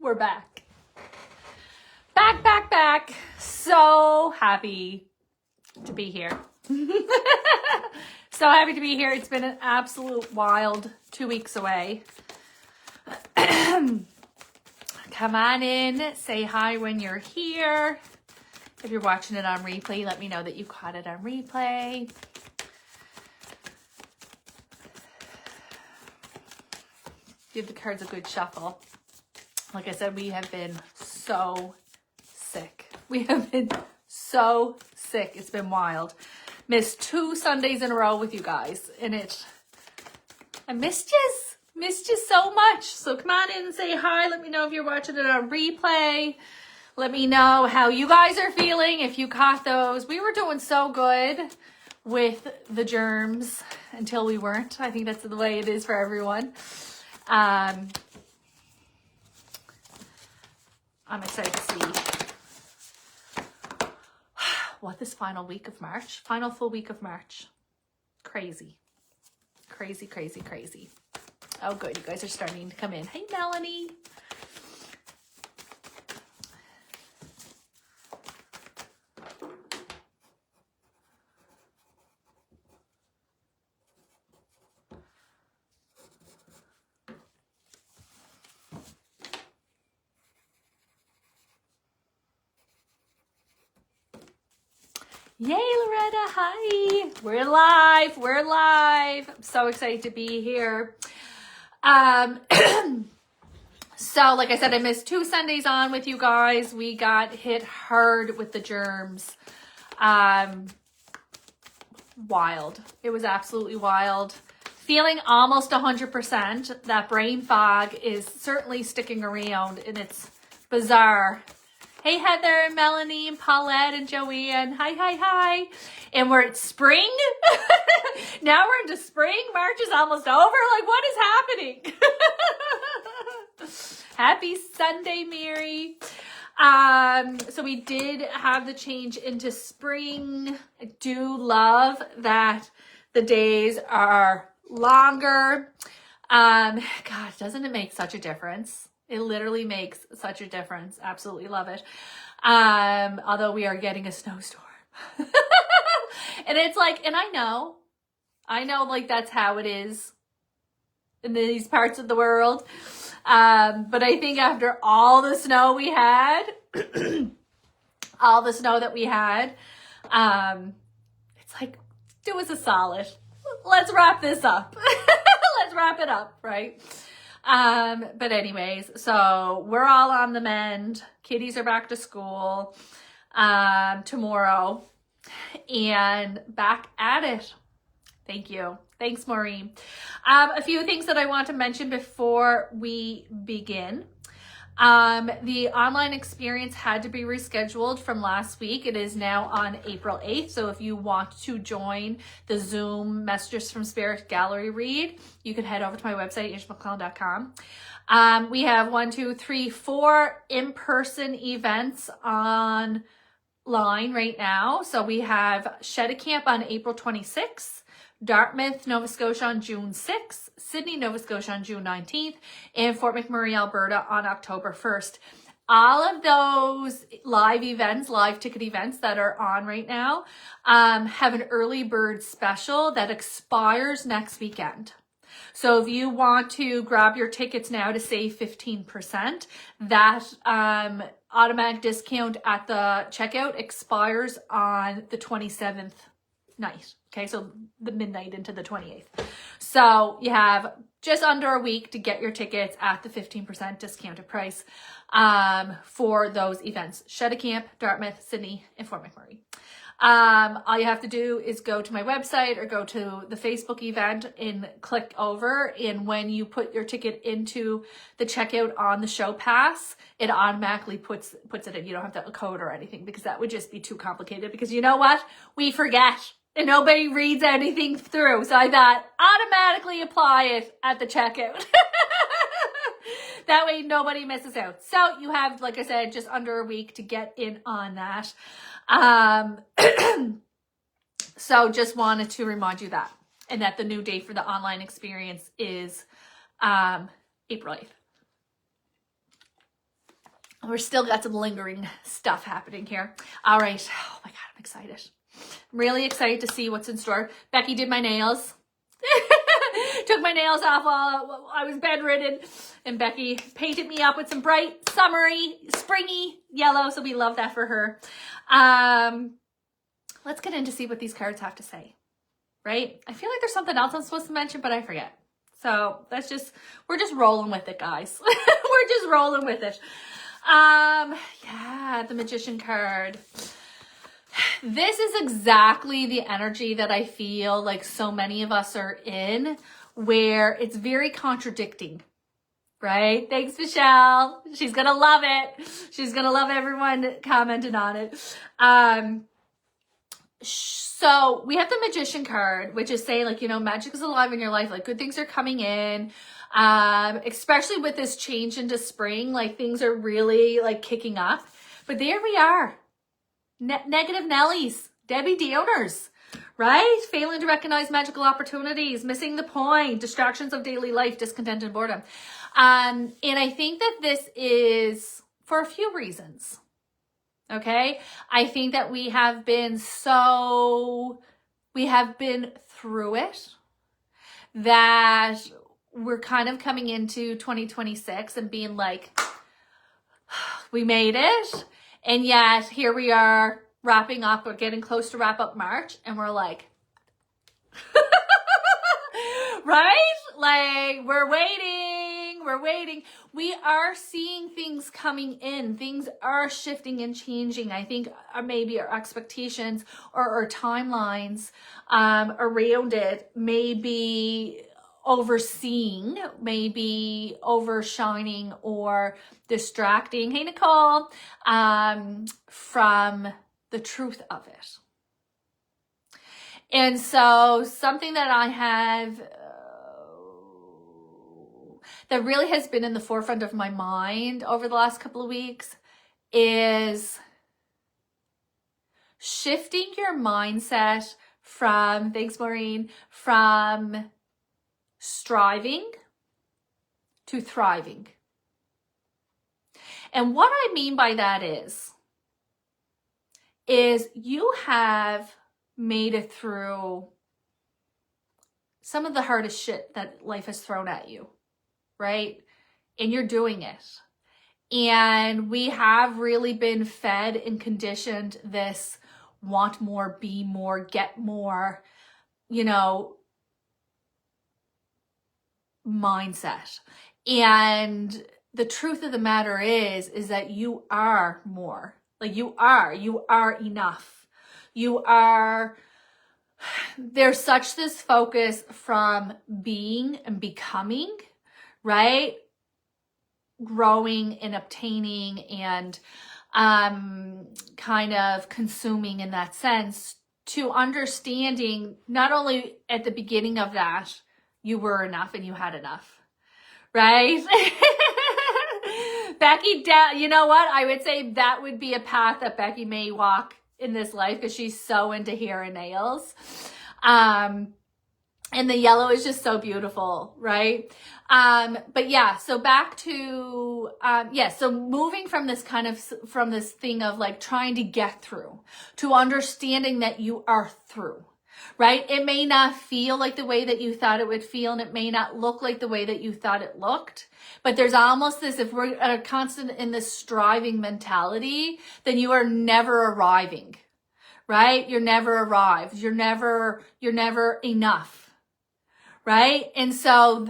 We're back. Back. So happy to be here. So happy to be here. It's been an absolute wild 2 weeks away. Come on in, say hi when you're here. If you're watching it on replay, let me know that you caught it on replay. Give the cards a good shuffle. Like I said, we have been so sick. We have been so sick. It's been wild. Missed 2 Sundays in a row with you guys. And I missed yous. Missed you so much. So come on in and say hi. Let me know if you're watching it on replay. Let me know how you guys are feeling, if you caught those. We were doing so good with the germs until we weren't. I think that's the way it is for everyone. I'm excited to see what this final week of March, final full week of March. Crazy. Oh, good. You guys are starting to come in. Hey, Melanie. Yay, Loretta. Hi. We're live. I'm so excited to be here. So like I said, I missed 2 Sundays on with you guys. We got hit hard with the germs. Wild. It was absolutely wild. Feeling almost 100%. That brain fog is certainly sticking around, and it's bizarre. Hey, Heather, and Melanie, and Paulette, and Joanne. Hi. And we're at spring. Now we're into spring. March is almost over. Like, what is happening? Happy Sunday, Mary. So we did have the change into spring. I do love that the days are longer. God, doesn't it make such a difference? It literally makes such a difference. Absolutely love it. Although we are getting a snowstorm. And it's like, and I know like that's how it is in these parts of the world. But I think after all the snow we had, all the snow that we had, it's like, do us a solid. Let's wrap this up. Let's wrap it up, right? But anyways, so we're all on the mend. Kiddies are back to school, tomorrow, and back at it. Thank you. Thanks, Maureen. A few things that I want to mention before we begin. The online experience had to be rescheduled from last week. It is now on April 8th. So if you want to join the Zoom Messages from Spirit Gallery read, you can head over to my website, AsiaMcClellan.com. We have 4 in-person events online right now. So we have Shed a Camp on April 26th. Dartmouth, Nova Scotia on June 6th, Sydney, Nova Scotia on June 19th, and Fort McMurray, Alberta on October 1st. All of those live ticket events that are on right now have an early bird special that expires next weekend. So if you want to grab your tickets now to save 15%, that automatic discount at the checkout expires on the 27th night. Okay, so the midnight into the 28th. So you have just under a week to get your tickets at the 15% discounted price for those events. Shed a Camp, Dartmouth, Sydney, and Fort McMurray. All you have to do is go to my website or go to the Facebook event and click over. And when you put your ticket into the checkout on the show pass, it automatically puts it in. You don't have to code or anything because that would just be too complicated, because you know what? We forget. And nobody reads anything through. So I thought, automatically apply it at the checkout. That way nobody misses out. So you have, like I said, just under a week to get in on that. So just wanted to remind you that. And that the new date for the online experience is April 8th. We're still got some lingering stuff happening here. All right. Oh my God, I'm excited. I'm really excited to see what's in store. Becky did my nails. Took my nails off while I was bedridden, and Becky painted me up with some bright, summery, springy yellow, so we love that for her. Let's get in to see what these cards have to say, right? I feel like there's something else I'm supposed to mention, but I forget. So we're just rolling with it, guys. We're just rolling with it. Yeah, the Magician card. This is exactly the energy that I feel like so many of us are in, where it's very contradicting, right? Thanks, Michelle. She's going to love it. She's going to love everyone commenting on it. So we have the Magician card, which is saying, like, you know, magic is alive in your life. Like, good things are coming in. Especially with this change into spring, like things are really like kicking up. But there we are. Negative Nellies, Debbie Downers, right? Failing to recognize magical opportunities, missing the point, distractions of daily life, discontent and boredom. And I think that this is for a few reasons. Okay. I think that we have been through it, that we're kind of coming into 2026 and being like, we made it. And yet here we are wrapping up or getting close to wrap up March, and we're like, right? Like we're waiting. We are seeing things coming in. Things are shifting and changing. I think maybe our expectations or our timelines around it may be overseeing, maybe overshining or distracting, hey Nicole, from the truth of it. And so something that I have that really has been in the forefront of my mind over the last couple of weeks is shifting your mindset from, thanks Maureen, from striving to thriving. And what I mean by that is you have made it through some of the hardest shit that life has thrown at you, right? And you're doing it. And we have really been fed and conditioned this want more, be more, get more, you know, mindset. And the truth of the matter is that you are more. Like you are enough. There's such this focus from being and becoming, right? Growing and obtaining and kind of consuming in that sense, to understanding not only at the beginning of that, you were enough and you had enough, right? Becky, you know what? I would say that would be a path that Becky may walk in this life because she's so into hair and nails. And the yellow is just so beautiful, right? But yeah, so back to, so moving from this from this thing of like trying to get through to understanding that you are through, right? It may not feel like the way that you thought it would feel, and it may not look like the way that you thought it looked, but there's almost this, if we're at a constant in this striving mentality, then you are never arriving, right? You're never arrived. You're never enough, right? And so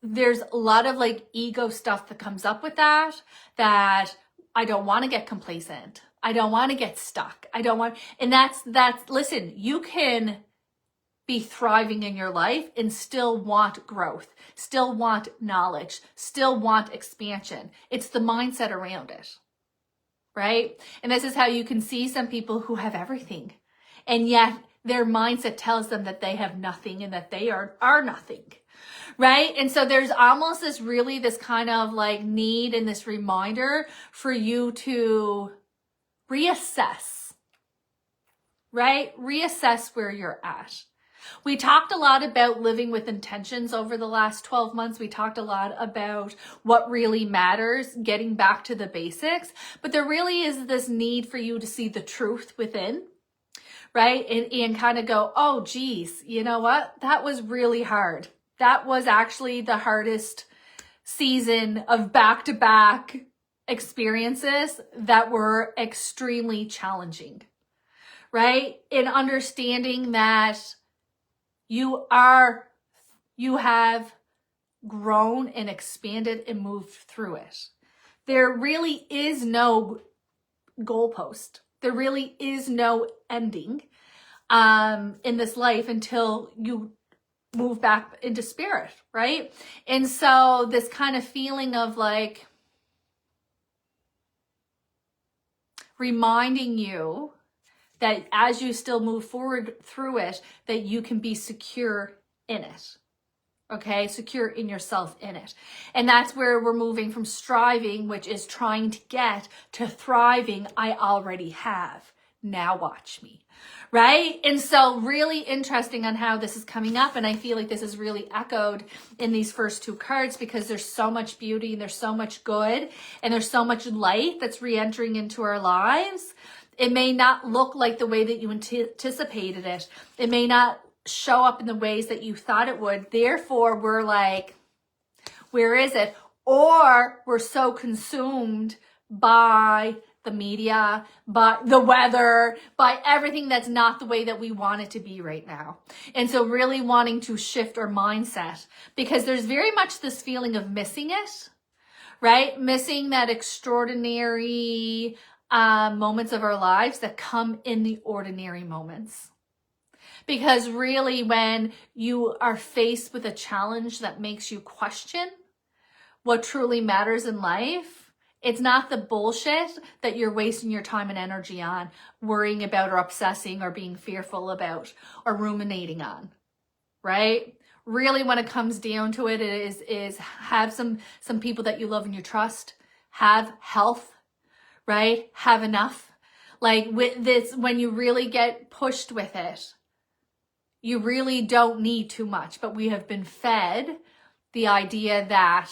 there's a lot of like ego stuff that comes up with that I don't want to get complacent. I don't want to get stuck. And that's, listen, you can be thriving in your life and still want growth, still want knowledge, still want expansion. It's the mindset around it, right? And this is how you can see some people who have everything, and yet their mindset tells them that they have nothing and that they are nothing, right? And so there's almost this kind of like need and this reminder for you to reassess, right? Reassess where you're at. We talked a lot about living with intentions over the last 12 months. We talked a lot about what really matters, getting back to the basics, but there really is this need for you to see the truth within, right? And kind of go, oh, geez, you know what? That was really hard. That was actually the hardest season of back-to-back experiences that were extremely challenging, right? In understanding that you have grown and expanded and moved through it. There really is no goalpost. There really is no ending in this life until you move back into spirit, right? And so this kind of feeling of like reminding you that as you still move forward through it, that you can be secure in it. Okay, secure in yourself in it. And that's where we're moving from striving, which is trying to get, to thriving. I already have. Now watch me. Right? And so really interesting on how this is coming up. And I feel like this is really echoed in these first two cards because there's so much beauty and there's so much good and there's so much light that's re-entering into our lives. It may not look like the way that you anticipated it. It may not show up in the ways that you thought it would. Therefore, we're like, where is it? Or we're so consumed by the media, by the weather, by everything that's not the way that we want it to be right now. And so really wanting to shift our mindset because there's very much this feeling of missing it, right? Missing that extraordinary moments of our lives that come in the ordinary moments. Because really when you are faced with a challenge that makes you question what truly matters in life, it's not the bullshit that you're wasting your time and energy on, worrying about or obsessing or being fearful about or ruminating on, right? Really when it comes down to it is have some people that you love and you trust, have health, right? Have enough. Like with this, when you really get pushed with it, you really don't need too much, but we have been fed the idea that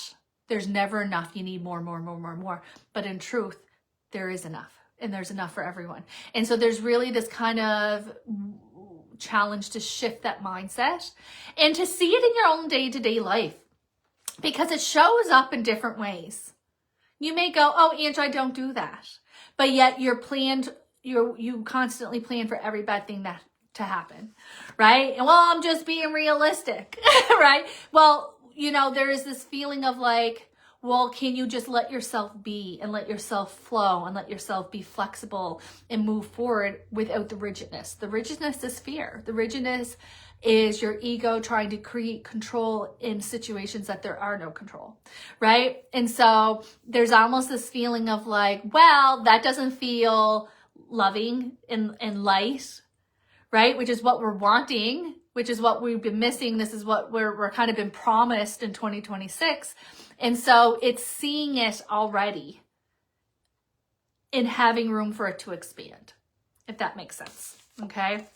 there's never enough. You need more. But in truth, there is enough and there's enough for everyone. And so there's really this kind of challenge to shift that mindset and to see it in your own day-to-day life because it shows up in different ways. You may go, oh, Andrew, I don't do that. But yet you constantly plan for every bad thing that to happen, right? And well, I'm just being realistic, right? Well, you know, there is this feeling of like, well, can you just let yourself be and let yourself flow and let yourself be flexible and move forward without the rigidness? The rigidness is fear. The rigidness is your ego trying to create control in situations that there are no control, right? And so there's almost this feeling of like, well, that doesn't feel loving and light, right? Which is what we're wanting, which is what we've been missing. This is what we're kind of been promised in 2026. And so it's seeing it already and having room for it to expand, if that makes sense. Okay.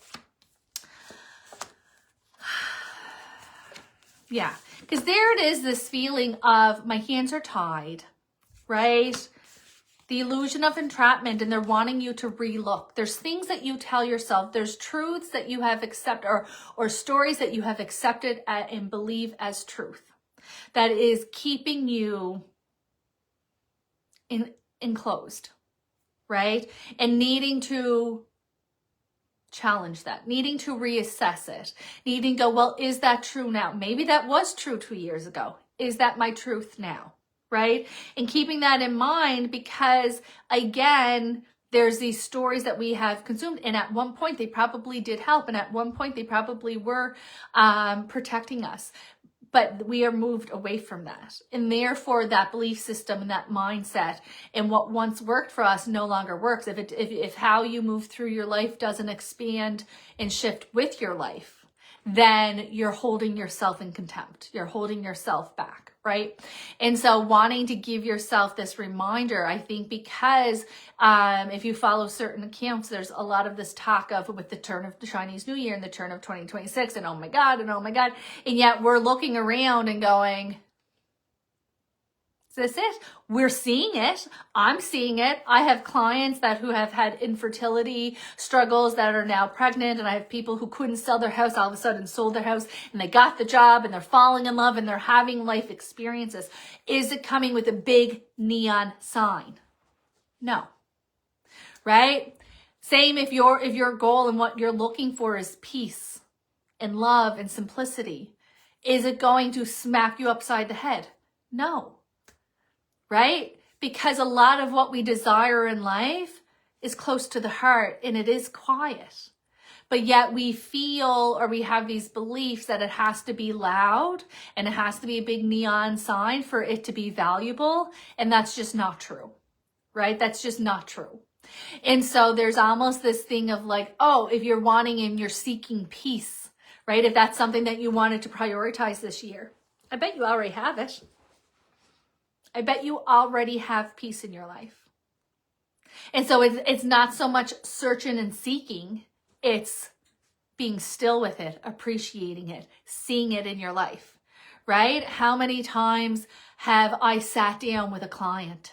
Yeah. Because there it is, this feeling of my hands are tied, right? The illusion of entrapment, and they're wanting you to relook. There's things that you tell yourself. There's truths that you have accepted or stories that you have accepted and believe as truth that is keeping you enclosed, right? And needing to challenge that, needing to reassess it, needing to go, well, is that true now? Maybe that was true 2 years ago. Is that my truth now? Right? And keeping that in mind because, again, there's these stories that we have consumed. And at one point, they probably did help. And at one point, they probably were protecting us. But we are moved away from that. And therefore, that belief system and that mindset and what once worked for us no longer works. If how you move through your life doesn't expand and shift with your life, then you're holding yourself in contempt. You're holding yourself back. right? And so wanting to give yourself this reminder, I think, because if you follow certain accounts, there's a lot of this talk of with the turn of the Chinese New Year and the turn of 2026 and oh my God, and oh my God. And yet we're looking around and going, is this it? We're seeing it. I'm seeing it. I have clients who have had infertility struggles that are now pregnant, and I have people who couldn't sell their house all of a sudden sold their house and they got the job and they're falling in love and they're having life experiences. Is it coming with a big neon sign? No. Right? Same if your goal and what you're looking for is peace and love and simplicity. Is it going to smack you upside the head? No. Right? Because a lot of what we desire in life is close to the heart and it is quiet. But yet we feel or we have these beliefs that it has to be loud and it has to be a big neon sign for it to be valuable. And that's just not true. Right? That's just not true. And so there's almost this thing of like, oh, if you're wanting and you're seeking peace, right? If that's something that you wanted to prioritize this year, I bet you already have it. I bet you already have peace in your life. And so it's not so much searching and seeking, it's being still with it, appreciating it, seeing it in your life, right? How many times have I sat down with a client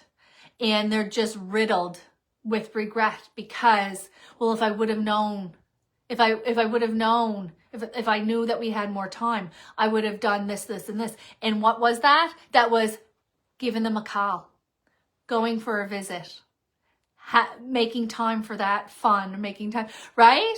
and they're just riddled with regret because, well, if I would have known, if I knew that we had more time, I would have done this, this, and this. And what was that? That was giving them a call, going for a visit, making time for that fun, making time, right?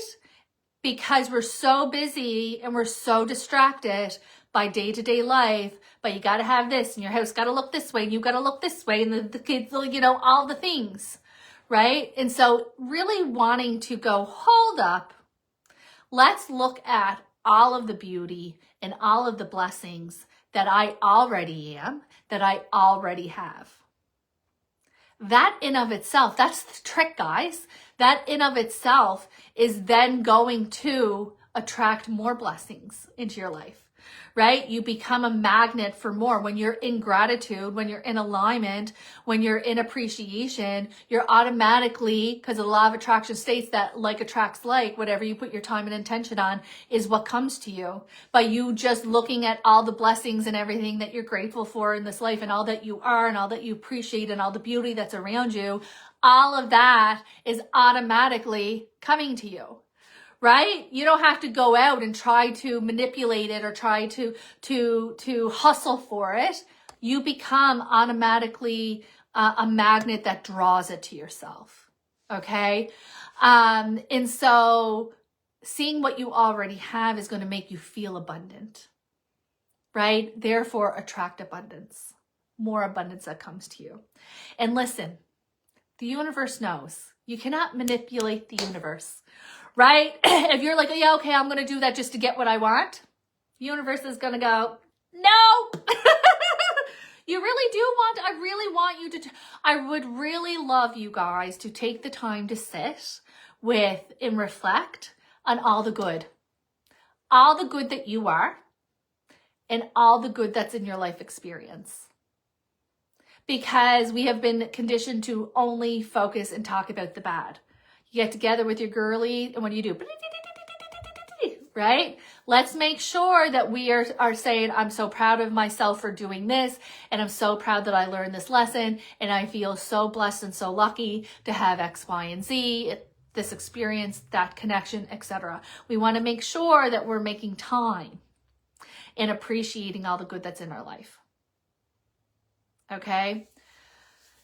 Because we're so busy and we're so distracted by day-to-day life, but you got to have this and your house got to look this way and you got to look this way and the kids, all the things, right? And so really wanting to go, hold up, let's look at all of the beauty and all of the blessings that I already am, that I already have. That in of itself, that's the trick, guys. That in of itself is then going to attract more blessings into your life, right? You become a magnet for more. When you're in gratitude, when you're in alignment, when you're in appreciation, you're automatically, because the law of attraction states that like attracts like, whatever you put your time and intention on is what comes to you. By you just looking at all the blessings and everything that you're grateful for in this life and all that you are and all that you appreciate and all the beauty that's around you, all of that is automatically coming to you. Right? You don't have to go out and try to manipulate it or try to hustle for it. You become automatically a magnet that draws it to yourself. Okay? And so seeing what you already have is going to make you feel abundant. Right? Therefore, attract abundance. More abundance that comes to you. And listen, the universe knows. You cannot manipulate the universe. Right? If you're like, oh, yeah, okay, I'm going to do that just to get what I want. The universe is going to go, no. You really do I really want you to, I would really love you guys to take the time to sit with and reflect on all the good that you are and all the good that's in your life experience. Because we have been conditioned to only focus and talk about the bad. You get together with your girlie, and what do? Right? Let's make sure that we are saying, I'm so proud of myself for doing this, and I'm so proud that I learned this lesson, and I feel so blessed and so lucky to have X, Y, and Z, this experience, that connection, etc. We want to make sure that we're making time and appreciating all the good that's in our life. Okay?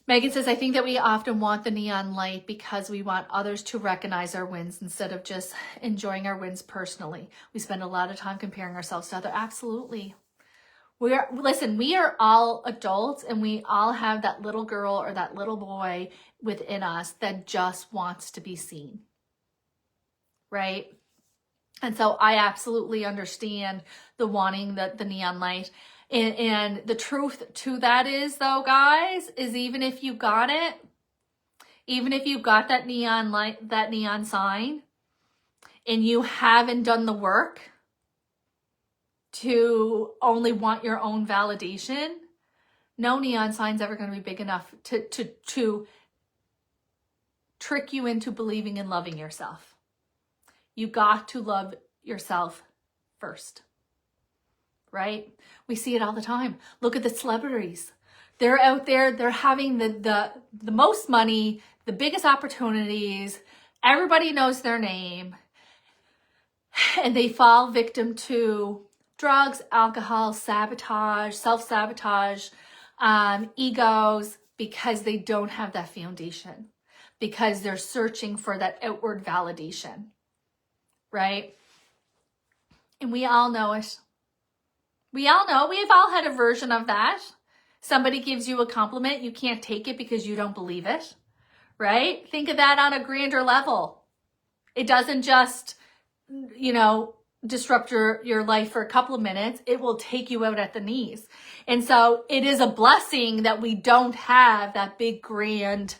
Megan says, I think that we often want the neon light because we want others to recognize our wins instead of just enjoying our wins personally. We spend a lot of time comparing ourselves to others. Absolutely. We are all adults and we all have that little girl or that little boy within us that just wants to be seen. Right? And so I absolutely understand the wanting the neon light. And the truth to that is, though, guys, is even if you got it, even if you got that neon light, that neon sign, and you haven't done the work to only want your own validation, no neon sign's ever going to be big enough to trick you into believing and loving yourself. You got to love yourself first, right? We see it all the time. Look at the celebrities. They're out there, they're having the most money, the biggest opportunities. Everybody knows their name. And they fall victim to drugs, alcohol, sabotage, self-sabotage, egos, because they don't have that foundation, because they're searching for that outward validation, right? And we all know it. We all know, we've all had a version of that. Somebody gives you a compliment, you can't take it because you don't believe it, right? Think of that on a grander level. It doesn't just, disrupt your life for a couple of minutes. It will take you out at the knees. And so it is a blessing that we don't have that big grand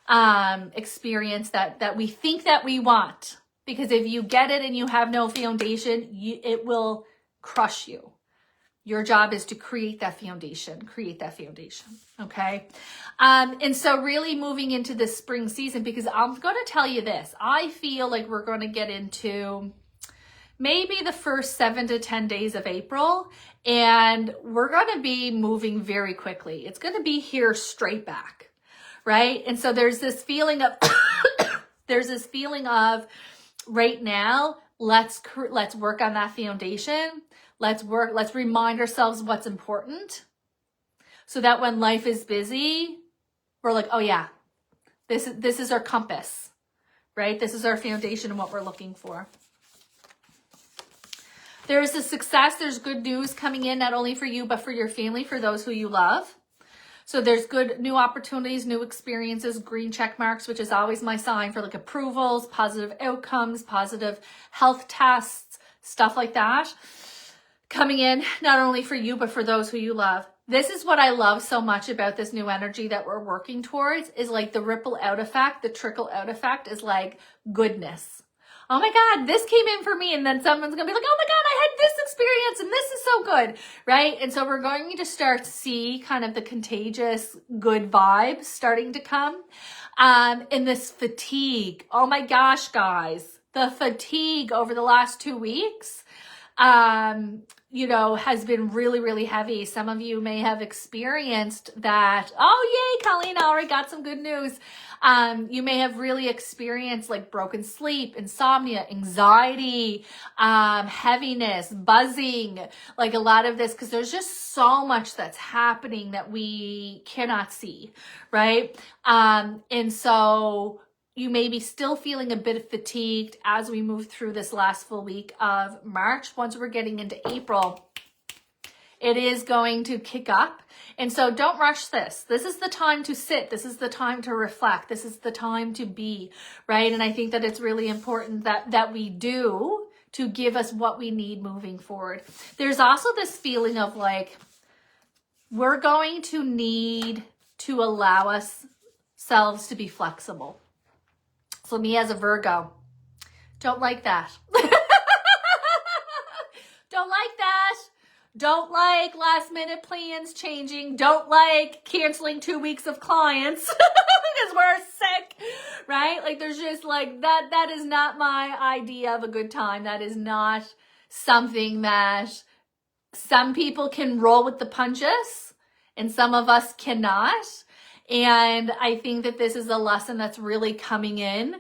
experience that we think that we want. Because if you get it and you have no foundation, it will crush you. Your job is to create that foundation, okay? And so really moving into this spring season, because I'm going to tell you this, I feel like we're going to get into maybe the first 7 to 10 days of April, and we're going to be moving very quickly. It's going to be here straight back, right? And so there's this feeling of, right now, let's work on that foundation. Let's remind ourselves what's important, so that when life is busy, we're like, oh yeah, this is our compass, right? This is our foundation and what we're looking for. There's a success, there's good news coming in, not only for you, but for your family, for those who you love. So there's good new opportunities, new experiences, green check marks, which is always my sign for like approvals, positive outcomes, positive health tests, stuff like that. Coming in, not only for you, but for those who you love. This is what I love so much about this new energy that we're working towards, is like the ripple out effect, the trickle out effect is like goodness. Oh my God, this came in for me. And then someone's going to be like, oh my God, I had this experience and this is so good, right? And so we're going to start to see kind of the contagious good vibes starting to come. And this fatigue, oh my gosh, guys, the fatigue over the last 2 weeks, has been really, really heavy. Some of you may have experienced that. Oh, yay, Colleen, I already got some good news. You may have really experienced like broken sleep, insomnia, anxiety, heaviness, buzzing, like a lot of this, because there's just so much that's happening that we cannot see, right? And so you may be still feeling a bit fatigued as we move through this last full week of March. Once we're getting into April, it is going to kick up. And so don't rush this. This is the time to sit. This is the time to reflect. This is the time to be, right? And I think that it's really important that we do, to give us what we need moving forward. There's also this feeling of like, we're going to need to allow ourselves to be flexible. So me as a Virgo, don't like that. Don't like that. Don't like last minute plans changing. Don't like canceling 2 weeks of clients because we're sick, right? Like there's just like that is not my idea of a good time. That is not something that some people can roll with the punches and some of us cannot. And I think that this is a lesson that's really coming in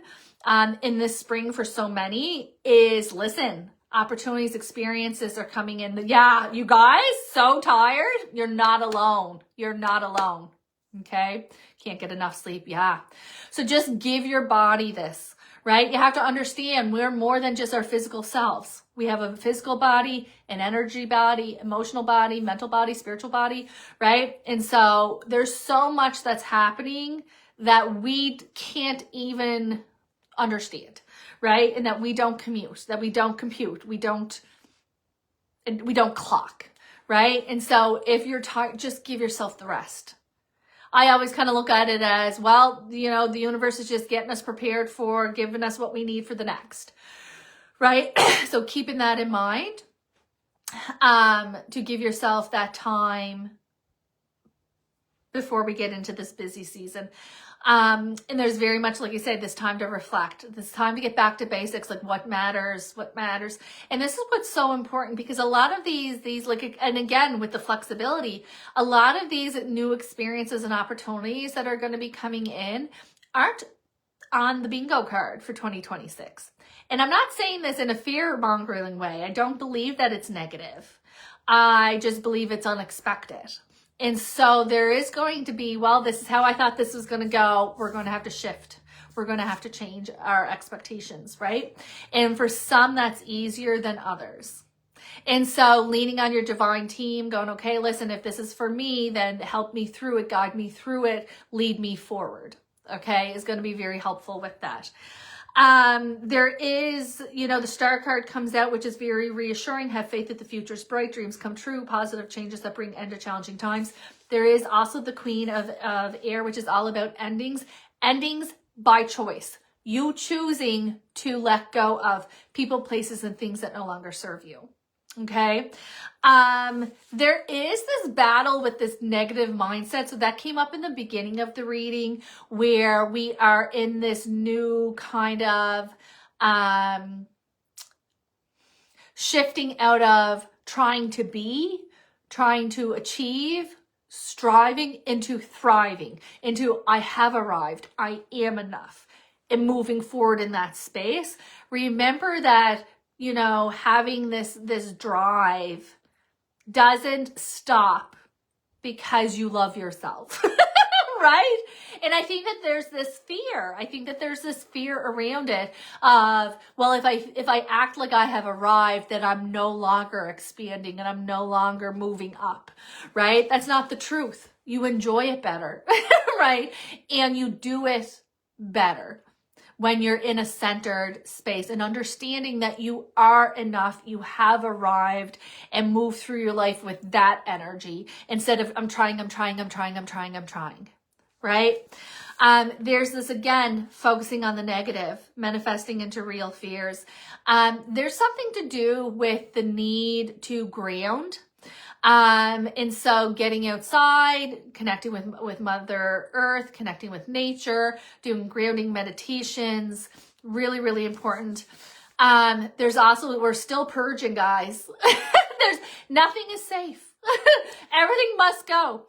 this spring for so many is, listen, opportunities, experiences are coming in. Yeah, you guys, so tired. You're not alone. You're not alone. Okay? Can't get enough sleep. Yeah. So just give your body this, right? You have to understand we're more than just our physical selves. We have a physical body, an energy body, emotional body, mental body, spiritual body, right? And so there's so much that's happening that we can't even understand, right? And that we don't compute, we don't clock, right? And so if you're tired, just give yourself the rest. I always kind of look at it as, well, the universe is just getting us prepared for giving us what we need for the next, right? So keeping that in mind, to give yourself that time before we get into this busy season. And there's very much, like I said, this time to reflect, this time to get back to basics, like what matters. And this is what's so important, because a lot of these like, and again, with the flexibility, a lot of these new experiences and opportunities that are going to be coming in aren't on the bingo card for 2026. And I'm not saying this in a fear-mongering way. I don't believe that it's negative. I just believe it's unexpected. And so there is going to be, well, this is how I thought this was going to go. We're going to have to shift. We're going to have to change our expectations, right? And for some, that's easier than others. And so leaning on your divine team, going, okay, listen, if this is for me, then help me through it, guide me through it, lead me forward, okay, is going to be very helpful with that. There is, the Star card comes out, which is very reassuring. Have faith that the future is bright, dreams come true, positive changes that bring end to challenging times. There is also the Queen of Air, which is all about endings by choice. You choosing to let go of people, places, and things that no longer serve you. Okay. There is this battle with this negative mindset. So that came up in the beginning of the reading, where we are in this new kind of, shifting out of trying to be, trying to achieve, striving, into thriving, into I have arrived, I am enough, and moving forward in that space. Remember that, having this drive doesn't stop because you love yourself, right? And I think that there's this fear. I think that there's this fear around it of, well, if I act like I have arrived, then I'm no longer expanding and I'm no longer moving up, right? That's not the truth. You enjoy it better, right? And you do it better when you're in a centered space and understanding that you are enough, you have arrived, and move through your life with that energy instead of I'm trying, right? There's this, again, focusing on the negative, manifesting into real fears. There's something to do with the need to ground. And so getting outside, connecting with Mother Earth, connecting with nature, doing grounding meditations, really, really important. There's also, we're still purging, guys. Nothing is safe. Everything must go.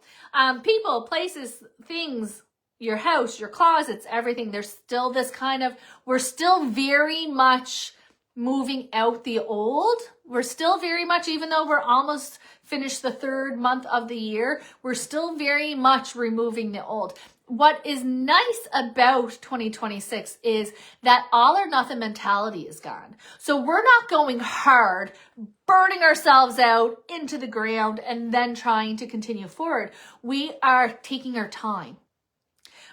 People, places, things, your house, your closets, everything. There's still this kind of, we're still very much moving out the old. We're still very much, even though we're almost finished the third month of the year, we're still very much removing the old. What is nice about 2026 is that all or nothing mentality is gone. So we're not going hard, burning ourselves out into the ground and then trying to continue forward. We are taking our time.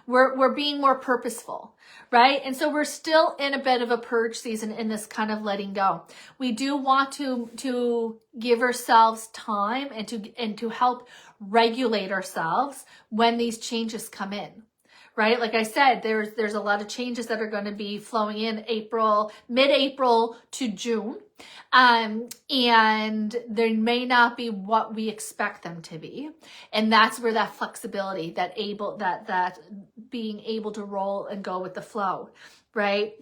We're being more purposeful, right? And so we're still in a bit of a purge season in this kind of letting go. We do want to give ourselves time and to help regulate ourselves when these changes come in, right? Like I said, there's a lot of changes that are going to be flowing in mid-April to June. And they may not be what we expect them to be. And that's where that flexibility, that being able to roll and go with the flow, right?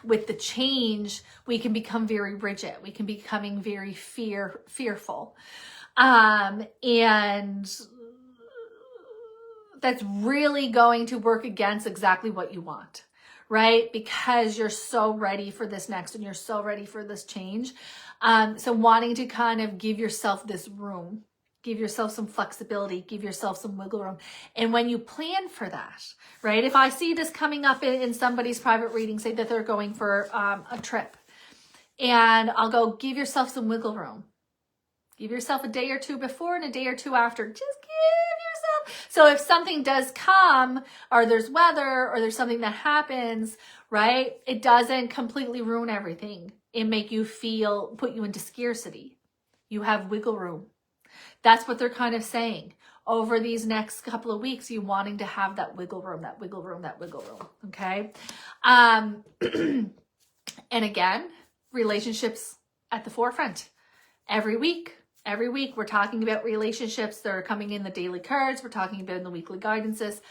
With the change, we can become very rigid. We can becoming very fearful. And that's really going to work against exactly what you want, right? Because you're so ready for this next and you're so ready for this change. So wanting to kind of give yourself this room, give yourself some flexibility, give yourself some wiggle room. And when you plan for that, right? If I see this coming up in somebody's private reading, say that they're going for a trip, and I'll go, give yourself some wiggle room. Give yourself a day or two before and a day or two after. Just give yourself. So if something does come, or there's weather, or there's something that happens, right? It doesn't completely ruin everything. It make you put you into scarcity. You have wiggle room. That's what they're kind of saying. Over these next couple of weeks, you wanting to have that wiggle room, okay? And again, relationships at the forefront. Every week, Every week we're talking about relationships that are coming in the daily cards. We're talking about in the weekly guidances.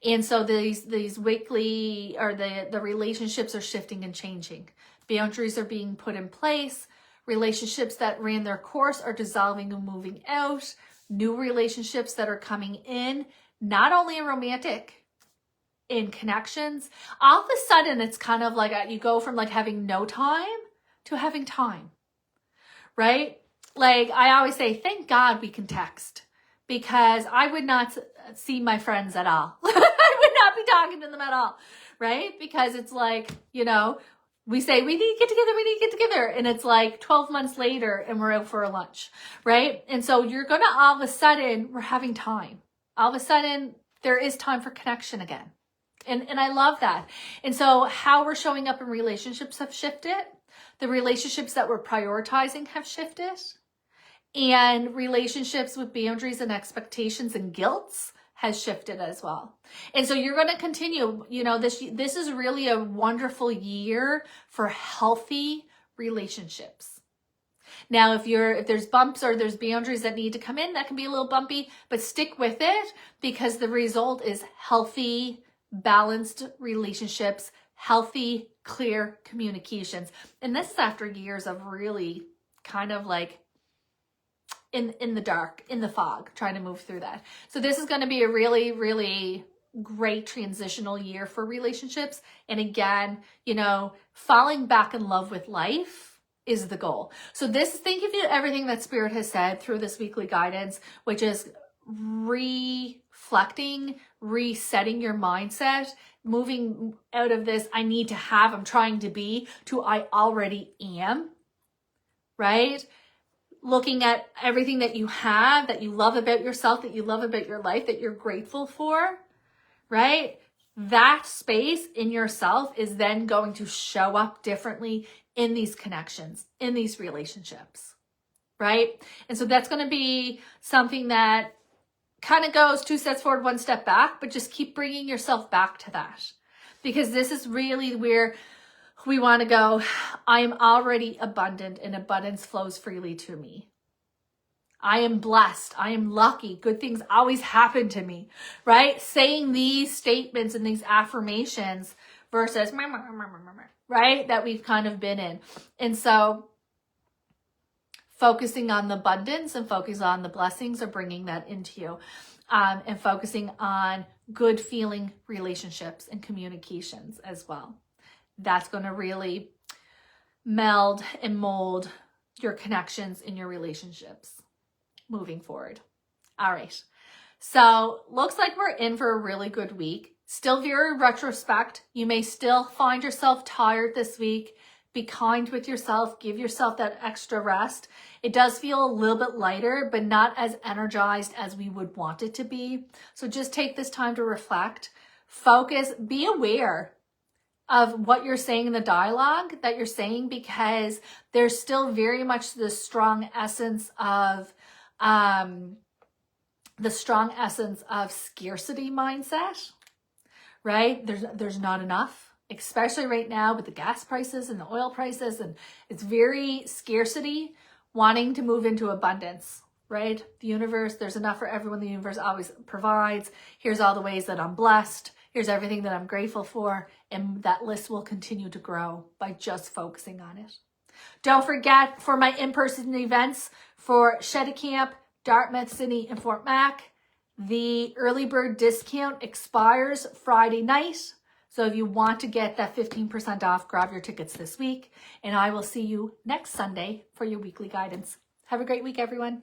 And so these weekly, or the relationships are shifting and changing. Boundaries are being put in place. Relationships that ran their course are dissolving and moving out. New relationships that are coming in, not only in romantic, in connections. All of a sudden, it's kind of like you go from like having no time to having time, right? Like I always say, thank God we can text, because I would not see my friends at all. I would not be talking to them at all, right? Because it's like, you know, we say we need to get together, and it's like 12 months later and we're out for a lunch, right? And so you're going to, all of a sudden, we're having time. All of a sudden, there is time for connection again. And I love that. And so how we're showing up in relationships have shifted. The relationships that we're prioritizing have shifted. And relationships with boundaries and expectations and guilts has shifted as well. And so you're going to continue, you know, this is really a wonderful year for healthy relationships. Now, if there's bumps or there's boundaries that need to come in, that can be a little bumpy, but stick with it, because the result is healthy, balanced relationships, healthy, clear communications. And this is after years of really kind of like in the dark, in the fog, trying to move through that. So this is going to be a really, really great transitional year for relationships. And again, you know, falling back in love with life is the goal. So think of everything that Spirit has said through this weekly guidance, which is reflecting, resetting your mindset, moving out of this I need to have, I'm trying to be, to I already am, right? Looking at everything that you have, that you love about yourself, that you love about your life, that you're grateful for, right? That space in yourself is then going to show up differently in these connections, in these relationships, right? And so that's going to be something that kind of goes 2 steps forward, 1 step back, but just keep bringing yourself back to that, because this is really where we want to go. I am already abundant, and abundance flows freely to me. I am blessed. I am lucky. Good things always happen to me, right? Saying these statements and these affirmations versus, right, that we've kind of been in. And so focusing on the abundance and focusing on the blessings are bringing that into you, and focusing on good feeling relationships and communications as well. That's going to really meld and mold your connections in your relationships moving forward. All right. So looks like we're in for a really good week. Still very retrospect. You may still find yourself tired this week. Be kind with yourself. Give yourself that extra rest. It does feel a little bit lighter, but not as energized as we would want it to be. So just take this time to reflect, focus, be aware of what you're saying in the dialogue that you're saying, because there's still very much the strong essence of scarcity mindset, right? There's not enough, especially right now with the gas prices and the oil prices, and it's very scarcity, wanting to move into abundance, right? The universe, there's enough for everyone. The universe always provides. Here's all the ways that I'm blessed. Here's everything that I'm grateful for. And that list will continue to grow by just focusing on it. Don't forget, for my in-person events for Shedda Camp, Dartmouth, Sydney, and Fort Mac, the early bird discount expires Friday night. So if you want to get that 15% off, grab your tickets this week. And I will see you next Sunday for your weekly guidance. Have a great week, everyone.